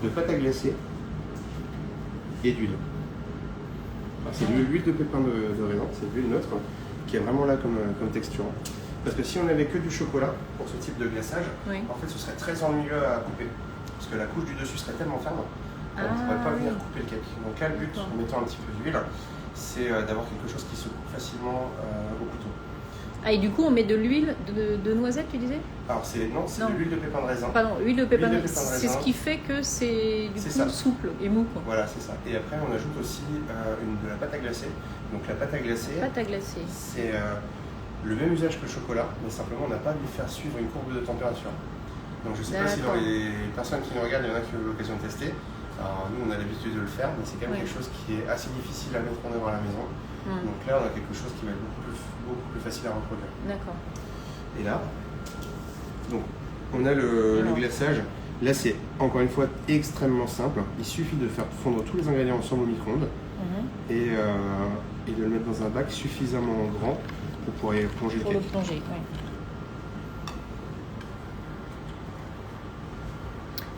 B: de pâte à glacer et d'huile. C'est de l'huile de pépin de raisin, c'est de l'huile neutre, qui est vraiment là comme texture. Parce que si on avait que du chocolat pour ce type de glaçage, en fait ce serait très ennuyeux à couper. Parce que la couche du dessus serait tellement ferme qu'on ne pourrait pas venir couper le cake. Donc là, le but, en mettant un petit peu d'huile, c'est d'avoir quelque chose qui se coupe facilement au couteau.
A: Ah, et du coup, on met de l'huile de noisette, tu disais?
B: Alors, c'est de l'huile de pépin de raisin.
A: Pardon, huile de pépin de raisin. C'est ce qui fait que c'est du coup souple et mou, quoi.
B: Voilà, c'est ça. Et après, on ajoute aussi de la pâte à glacer. Donc, la pâte à glacer, c'est le même usage que le chocolat, mais simplement, on n'a pas à lui faire suivre une courbe de température. Donc, je ne sais pas si dans les personnes qui nous regardent, il y en a qui ont eu l'occasion de tester. Alors, nous, on a l'habitude de le faire, mais c'est quand même quelque chose qui est assez difficile à mettre en œuvre à la maison. Donc là, on a quelque chose qui va être beaucoup plus facile à reproduire.
A: D'accord.
B: Et là, donc, on a le glaçage. Là, c'est encore une fois extrêmement simple. Il suffit de faire fondre tous les ingrédients ensemble au micro-ondes et de le mettre dans un bac suffisamment grand pour pouvoir y plonger le cake.
A: Pour le plonger, oui.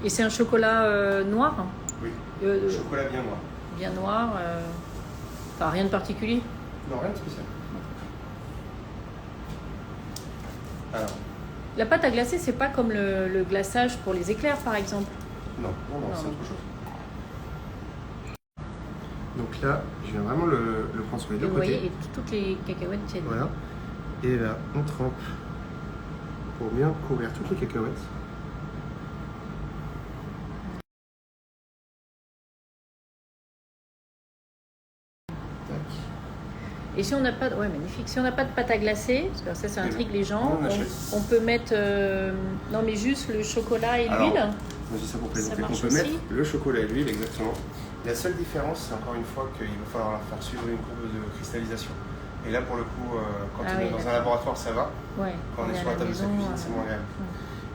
A: Et c'est un chocolat noir?
B: Oui, chocolat bien noir.
A: Bien noir, enfin rien de particulier?
B: Non, rien de spécial. Alors.
A: La pâte à glacer, c'est pas comme le glaçage pour les éclairs, par exemple.
B: Non, c'est autre chose. Donc là, je viens vraiment le prendre sur les deux côtés.
A: Vous voyez, et toutes les cacahuètes tiennent.
B: Voilà. Et là, on trempe pour bien couvrir toutes les cacahuètes. Tac.
A: Et si on n'a pas, ouais, magnifique. Si on n'a pas de pâte à glacer, parce que ça intrigue les gens,
B: on
A: peut mettre, non mais juste le chocolat et l'huile.
B: Moi je dis ça pour plaisanter. On peut mettre le chocolat et l'huile, exactement. La seule différence, c'est encore une fois qu'il va falloir leur faire suivre une courbe de cristallisation. Et là, pour le coup, quand on est dans un laboratoire, ça va.
A: Ouais,
B: quand on est sur la table de sa cuisine, c'est moins grave.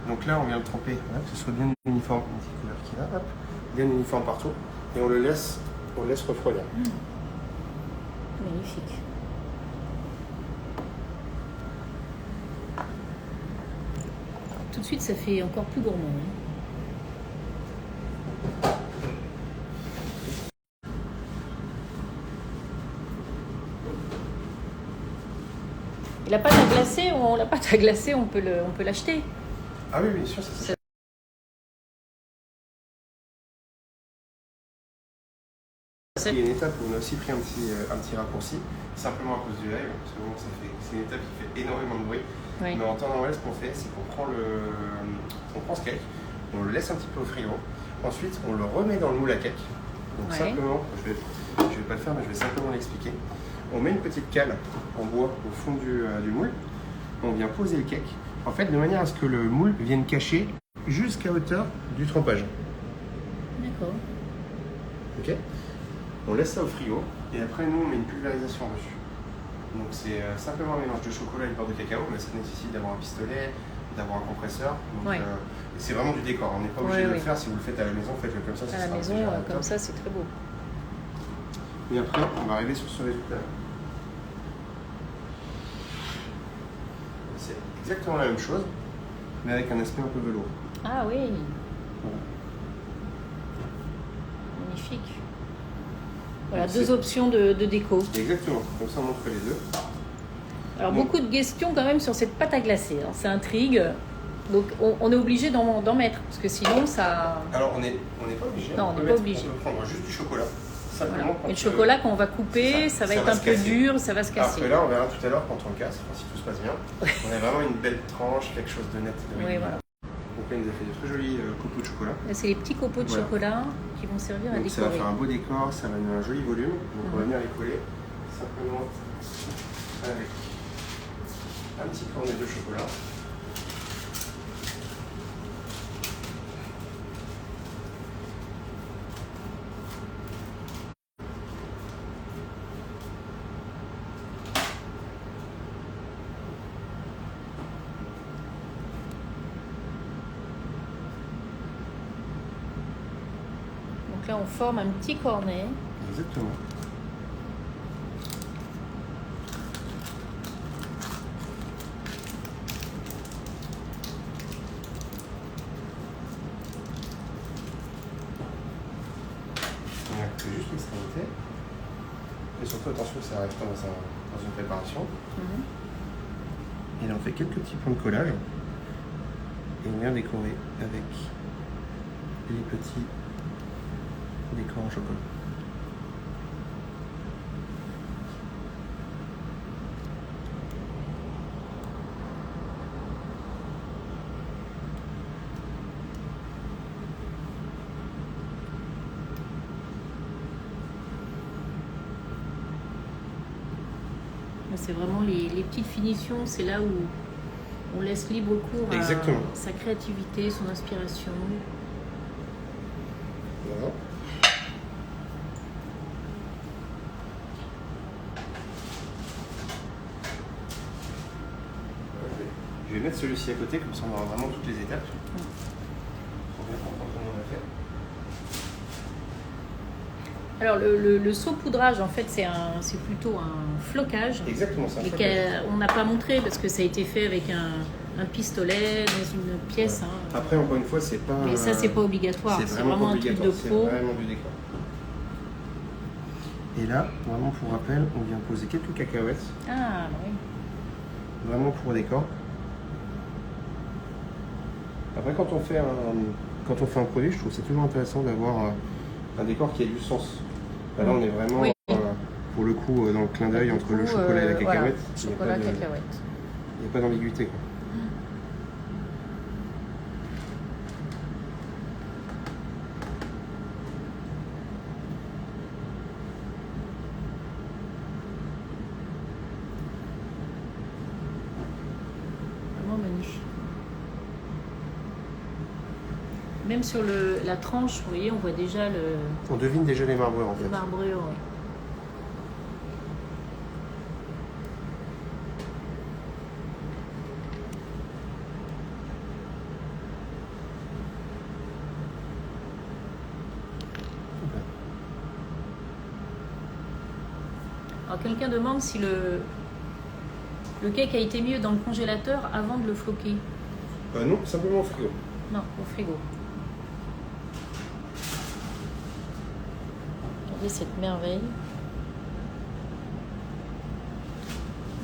B: Donc là, on vient le tremper, voilà, que ce soit bien uniforme, une petite couleur qui est là, hop, bien uniforme partout. Et on le laisse refroidir.
A: Magnifique. Tout de suite, ça fait encore plus gourmand. Et la pâte à glacer, on peut l'acheter.
B: Ah oui, bien sûr, ça s'achète. Il y a une étape où on a aussi pris un petit raccourci, simplement à cause du live, parce que c'est une étape qui fait énormément de bruit.
A: Oui.
B: Mais en temps normal, ce qu'on fait, c'est qu'on prend ce cake, on le laisse un petit peu au frigo, ensuite on le remet dans le moule à cake. Donc simplement, je vais pas le faire, mais je vais simplement l'expliquer. On met une petite cale en bois au fond du moule, on vient poser le cake, en fait de manière à ce que le moule vienne cacher jusqu'à hauteur du trempage.
A: D'accord.
B: Ok. On laisse ça au frigo et après nous on met une pulvérisation dessus. Donc c'est simplement un mélange de chocolat et de beurre de cacao, mais ça nécessite d'avoir un pistolet, d'avoir un compresseur. Donc c'est vraiment du décor, on n'est pas obligé de le faire. Si vous le faites à la maison, faites-le comme ça.
A: À la maison, comme ça c'est très beau.
B: Et après on va arriver sur ce résultat. C'est exactement la même chose, mais avec un aspect un peu velours.
A: Ah oui.
B: Voilà.
A: Magnifique. Voilà, deux options de déco.
B: Exactement, comme ça on montre les deux.
A: Alors beaucoup de questions quand même sur cette pâte à glacer, hein. Ça intrigue. Donc on est obligé d'en mettre, parce que sinon ça...
B: Alors on n'est pas obligé.
A: Non, on n'est pas obligé.
B: On peut prendre juste du chocolat.
A: Voilà. Et le chocolat qu'on va couper, ça va être un peu dur, ça va se casser.
B: Alors que là, on verra tout à l'heure quand on le casse, si tout se passe bien. On a vraiment une belle tranche, quelque chose de net.
A: Oui, voilà.
B: Donc là, il nous a fait de très jolis copeaux de chocolat.
A: Là, c'est les petits copeaux de chocolat qui vont servir à décorer.
B: Ça va faire un beau décor, ça va donner un joli volume. Donc on va venir les coller simplement avec un petit cornet de chocolat.
A: Donc là, on forme un petit cornet.
B: Exactement. C'est juste l'extrémité. Et surtout, attention que ça reste pas dans une préparation. Et là, on fait quelques petits points de collage. Et on vient décorer avec les petits décors en chocolat.
A: C'est vraiment les petites finitions, c'est là où on laisse libre cours à sa créativité, son inspiration.
B: Voilà. Je vais mettre celui-ci à côté, comme ça on aura vraiment toutes les étapes. Pour bien comprendre comment on a fait.
A: Alors le saupoudrage, en fait, c'est plutôt un flocage.
B: Exactement, c'est un flocage.
A: On n'a pas montré parce que ça a été fait avec un pistolet dans une pièce.
B: Ouais.
A: Hein.
B: Après, encore une fois, c'est pas...
A: Mais ça, c'est pas obligatoire. C'est vraiment un truc de pro.
B: C'est vraiment du décor. Et là, vraiment pour rappel, on vient poser quelques cacahuètes.
A: Ah, oui.
B: Vraiment pour décor. Après, quand on fait un produit, je trouve que c'est toujours intéressant d'avoir un décor qui a du sens. Là, on est vraiment,
A: Oui.
B: pour le coup, dans le clin d'œil entre le chocolat et la cacahuète.
A: Voilà,
B: Il n'y a
A: chocolat,
B: pas de-
A: cacahuète.
B: il n'y a pas d'ambiguïté, quoi.
A: Vraiment magnifique. Même sur la tranche, vous voyez, on voit déjà
B: On devine déjà les marbrures, en fait.
A: le marbrure. Ouais. Alors quelqu'un demande si le cake a été mis dans le congélateur avant de le floquer.
B: Non, simplement au frigo.
A: Non, au frigo. Regardez cette merveille.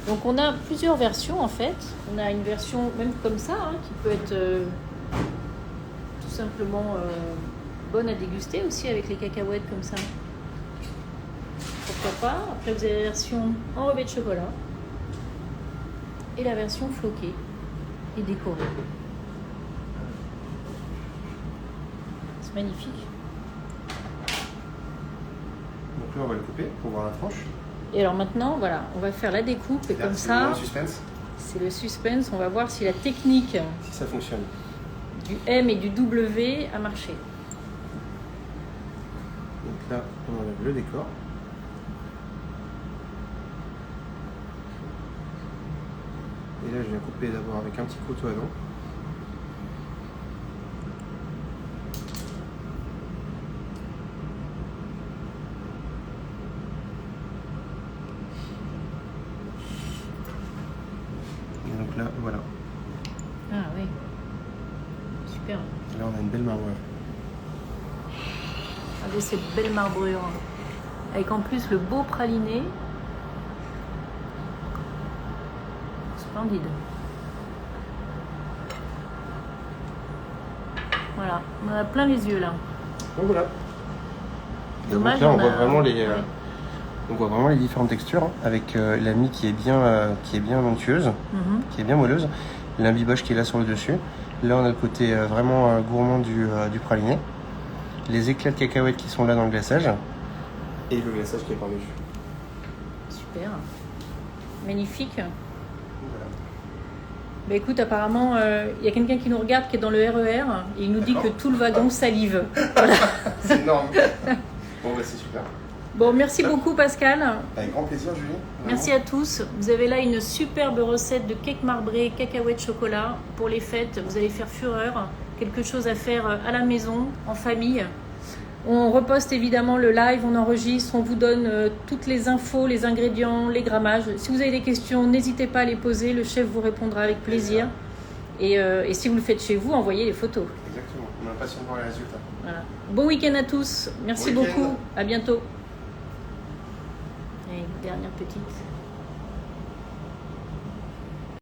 A: Donc on a plusieurs versions en fait. On a une version même comme ça, hein, qui peut être tout simplement bonne à déguster aussi avec les cacahuètes comme ça. Pourquoi pas. Après vous avez la version enrobée de chocolat et la version floquée et décorée. C'est magnifique.
B: Donc là, on va le couper pour voir la tranche.
A: Et alors maintenant, voilà, on va faire la découpe et
B: Là,
A: comme
B: c'est
A: ça,
B: le suspense,
A: c'est le suspense. On va voir si la technique
B: si ça fonctionne.
A: du M et du W a marché.
B: Donc là, on enlève le décor. Et là, je viens couper d'abord avec un petit couteau à dents. Et donc là, voilà.
A: Ah oui, super.
B: Et là, on a une belle marbrure.
A: Regardez cette belle marbrure. Avec en plus le beau praliné. Splendide. Voilà, on en a plein les yeux là.
B: Donc voilà. Et
A: Dommage,
B: donc là,
A: on a-
B: ouais. On voit vraiment les différentes textures, hein, avec la mie qui est bien onctueuse,
A: Mhm.
B: qui est bien moelleuse, l'imbiboche qui est là sur le dessus. Là, on a le côté vraiment gourmand du praliné, les éclats de cacahuètes qui sont là dans le glaçage, et le glaçage qui est par-dessus.
A: Super. Magnifique.
B: Voilà.
A: Bah écoute, apparemment, il y a quelqu'un qui nous regarde qui est dans le RER et il nous dit que
B: D'accord.
A: tout le wagon salive. Voilà.
B: C'est énorme. Bon, bah c'est super.
A: Bon, merci beaucoup Pascal.
B: Avec grand plaisir, Julie.
A: Merci à tous. Vous avez là une superbe recette de cake marbré, cacahuètes chocolat pour les fêtes. Vous allez faire fureur. Quelque chose à faire à la maison, en famille. On reposte évidemment le live, on enregistre, on vous donne toutes les infos, les ingrédients, les grammages. Si vous avez des questions, n'hésitez pas à les poser. Le chef vous répondra avec plaisir. Et si vous le faites chez vous, envoyez les photos.
B: Exactement. On est impatient de voir les résultats.
A: Voilà. Bon week-end à tous. Merci
B: Bon week-end.
A: beaucoup. À bientôt. Et une dernière petite.